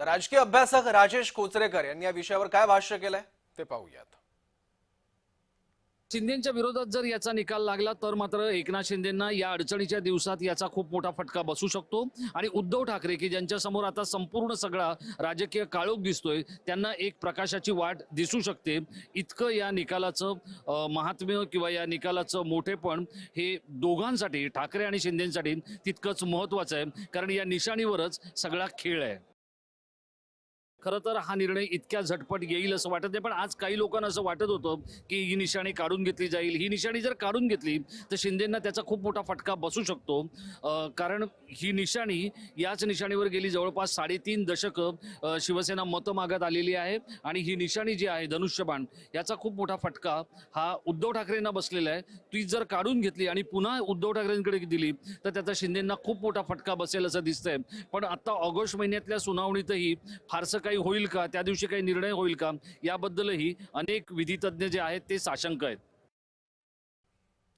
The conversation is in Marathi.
तर राजकीय अभ्यासक राजेश कोचरेकर यांनी या विषयावर काय भाष्य केलंय ते पाहूयात। शिंदेच्या विरोधात जर याचा निकाल लागला तर मात्र एकनाथ शिंदेंना या अडचणीच्या दिवसात याचा खूप मोठा फटका बसू शकतो आणि उद्धव ठाकरे की ज्यांच्या समोर आता संपूर्ण सगळा राजकीय काळोख दिसतोय त्यांना एक प्रकाशाची वाट दिसू शकते। इतकं या निकालाचं महात्म्य किंवा या निकालाचं मोठेपण हे दोघांसाठी ठाकरे आणि शिंदेसाठी तितकंच महत्त्वाचं आहे, कारण या निशाणीवरच सगळा खेळ आहे। खरं तर हा निर्णय इतक्या झटपट येईल असं वाटत नाही, पण आज काही लोकांना असं वाटत होतं की ही निशाणी काढून घेतली जाईल। ही निशाणी जर काढून घेतली तर शिंदेंना त्याचा खूप मोठा फटका बसू शकतो, कारण ही निशाणी याच निशाणीवर गेली जवळपास 3.5 दशकं शिवसेना मतं मागत आलेली आहे आणि ही निशाणी जी आहे धनुष्यबाण याचा खूप मोठा फटका हा उद्धव ठाकरेंना बसलेला आहे। ती जर काढून घेतली आणि पुन्हा उद्धव ठाकरेंकडे दिली तर त्याचा शिंदेंना खूप मोठा फटका बसेल असं दिसतंय। पण आता ऑगस्ट महिन्यातल्या सुनावणीतही फारसं काही होईल का, त्या दिवशी काही निर्णय होईल का, याबद्दलही अनेक विधितज्ञ जे आहेत ते साशंक आहेत।